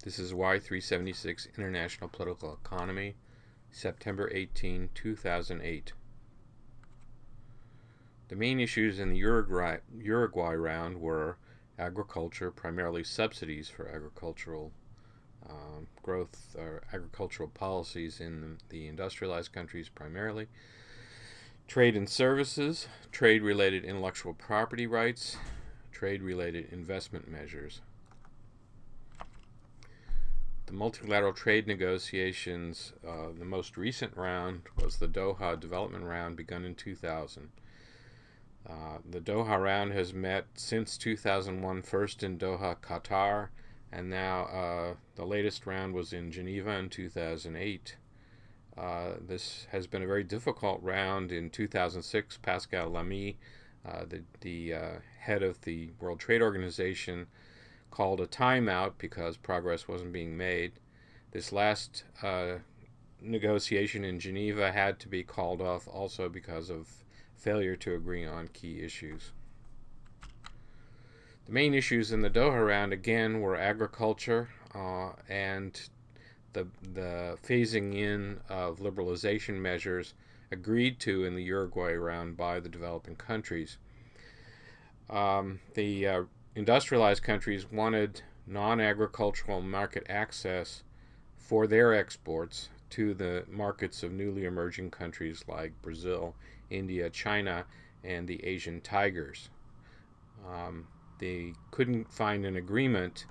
This is Y376 International Political Economy, September 18, 2008. The main issues in the Uruguay round were agriculture, primarily subsidies for agricultural growth or agricultural policies in the industrialized countries primarily, trade and services, trade-related intellectual property rights, trade-related investment measures. The multilateral trade negotiations, the most recent round was the Doha Development Round, begun in 2000. The Doha Round has met since 2001, first in Doha, Qatar, and now the latest round was in Geneva in 2008. This has been a very difficult round. In 2006, Pascal Lamy, the head of the World Trade Organization, called a timeout because progress wasn't being made. This last negotiation in Geneva had to be called off also because of failure to agree on key issues. The main issues in the Doha round again were agriculture and the phasing in of liberalization measures agreed to in the Uruguay round by the developing countries. The industrialized countries wanted non-agricultural market access for their exports to the markets of newly emerging countries like Brazil, India, China, and the Asian tigers. They couldn't find an agreement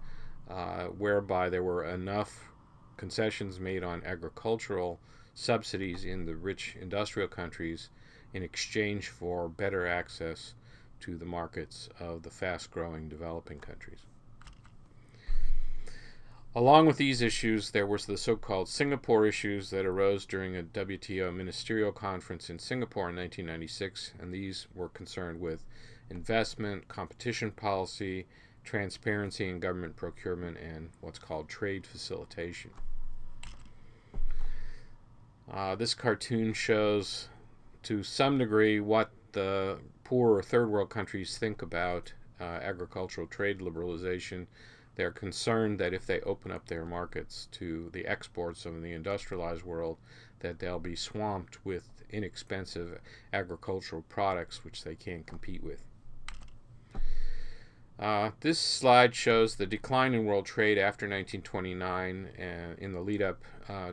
whereby there were enough concessions made on agricultural subsidies in the rich industrial countries in exchange for better access to the markets of the fast-growing developing countries. Along with these issues, there was the so-called Singapore issues that arose during a WTO ministerial conference in Singapore in 1996, and these were concerned with investment, competition policy, transparency in government procurement, and what's called trade facilitation. This cartoon shows to some degree what the poor or third world countries think about agricultural trade liberalization. They're concerned that if they open up their markets to the exports of the industrialized world, that they'll be swamped with inexpensive agricultural products which they can't compete with. This slide shows the decline in world trade after 1929 in the lead up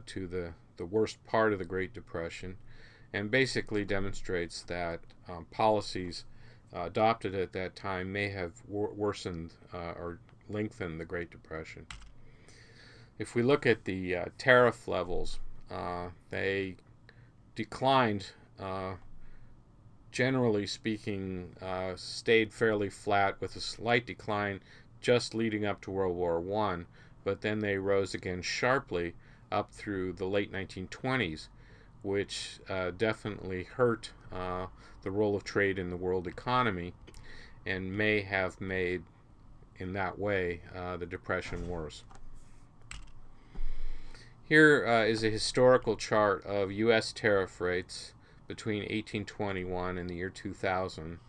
to the worst part of the Great Depression, and basically demonstrates that policies adopted at that time may have worsened or lengthened the Great Depression. If we look at the tariff levels, they declined, generally speaking, stayed fairly flat with a slight decline just leading up to World War I, but then they rose again sharply up through the late 1920s, which definitely hurt the role of trade in the world economy and may have made, in that way, the Depression worse. Here is a historical chart of U.S. tariff rates between 1821 and the year 2000,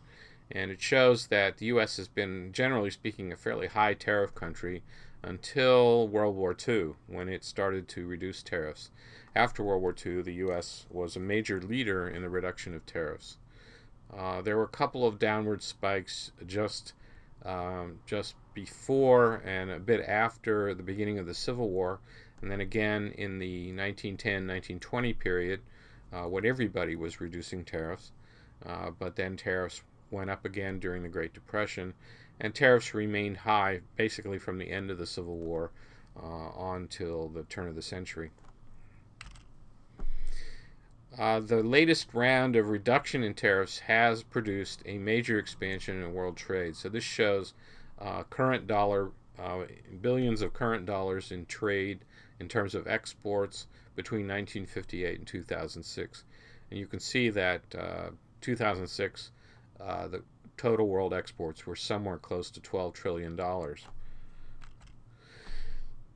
and it shows that the U.S. has been, generally speaking, a fairly high tariff country until World War II, when it started to reduce tariffs. After World War II, the U.S. was a major leader in the reduction of tariffs. There were a couple of downward spikes just before and a bit after the beginning of the Civil War, and then again in the 1910-1920 period when everybody was reducing tariffs, but then tariffs went up again during the Great Depression, and tariffs remained high basically from the end of the Civil War on till the turn of the century. The latest round of reduction in tariffs has produced a major expansion in world trade. So this shows current dollar, billions of current dollars in trade in terms of exports between 1958 and 2006. And you can see that 2006, the total world exports were somewhere close to $12 trillion.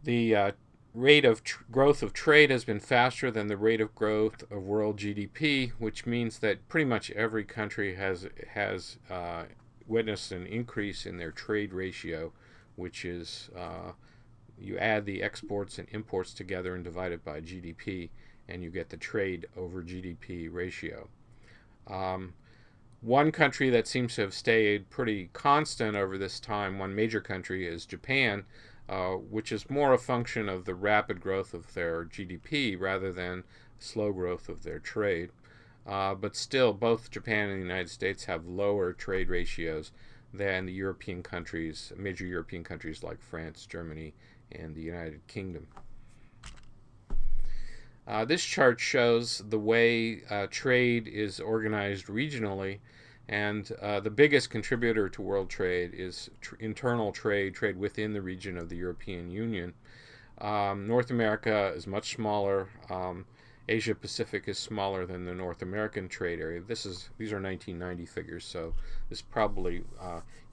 The rate of growth of trade has been faster than the rate of growth of world GDP, which means that pretty much every country has witnessed an increase in their trade ratio, which is you add the exports and imports together and divide it by GDP, and you get the trade over GDP ratio. One country that seems to have stayed pretty constant over this time, one major country, is Japan, which is more a function of the rapid growth of their GDP rather than slow growth of their trade. But still, both Japan and the United States have lower trade ratios than the European countries, major European countries like France, Germany, and the United Kingdom. This chart shows the way trade is organized regionally, and the biggest contributor to world trade is internal trade, trade within the region of the European Union. North America is much smaller. Asia Pacific is smaller than the North American trade area. These are 1990 figures, so this probably,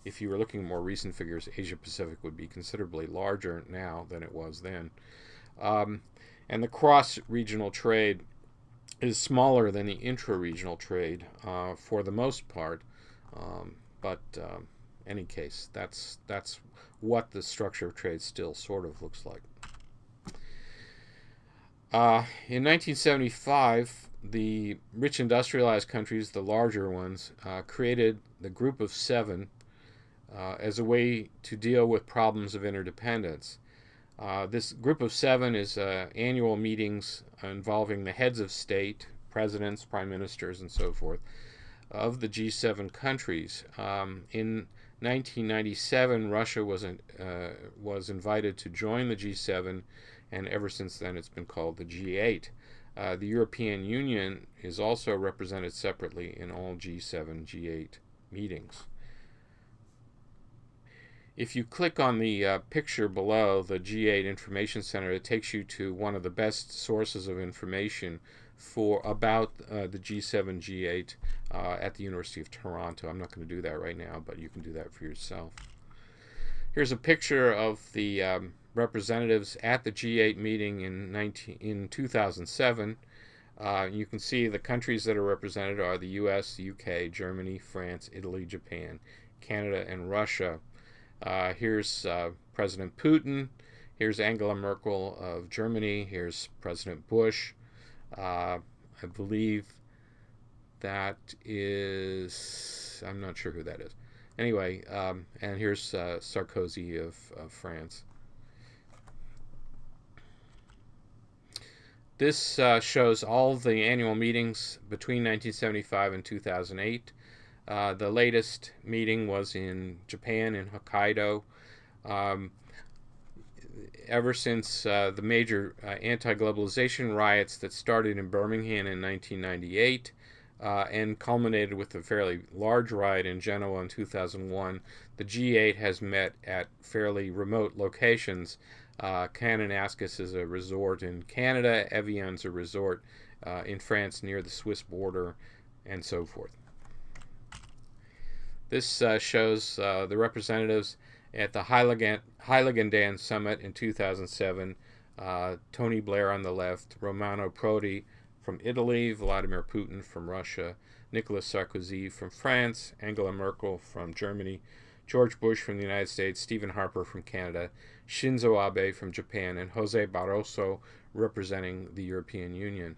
if you were looking at more recent figures, Asia Pacific would be considerably larger now than it was then. And the cross-regional trade is smaller than the intra-regional trade for the most part, but any case, that's what the structure of trade still sort of looks like. In 1975, the rich industrialized countries, the larger ones, created the Group of Seven as a way to deal with problems of interdependence. This Group of Seven is annual meetings involving the heads of state, presidents, prime ministers, and so forth, of the G7 countries. In 1997, Russia was invited to join the G7, and ever since then it's been called the G8. The European Union is also represented separately in all G7, G8 meetings. If you click on the picture below, the G8 Information Center, it takes you to one of the best sources of information about the G7, G8 at the University of Toronto. I'm not going to do that right now, but you can do that for yourself. Here's a picture of the representatives at the G8 meeting in 2007. You can see the countries that are represented are the US, the UK, Germany, France, Italy, Japan, Canada, and Russia. Here's President Putin. Here's Angela Merkel of Germany. Here's President Bush. I believe that is, I'm not sure who that is. Anyway, and here's Sarkozy of France. This shows all the annual meetings between 1975 and 2008. The latest meeting was in Japan, in Hokkaido. Ever since the major anti-globalization riots that started in Birmingham in 1998 and culminated with a fairly large riot in Genoa in 2001, the G8 has met at fairly remote locations. Kananaskis is a resort in Canada, Evian's a resort in France near the Swiss border, and so forth. This shows the representatives at the Heiligendamm Summit in 2007. Tony Blair on the left, Romano Prodi from Italy, Vladimir Putin from Russia, Nicolas Sarkozy from France, Angela Merkel from Germany, George Bush from the United States, Stephen Harper from Canada, Shinzo Abe from Japan, and Jose Barroso representing the European Union.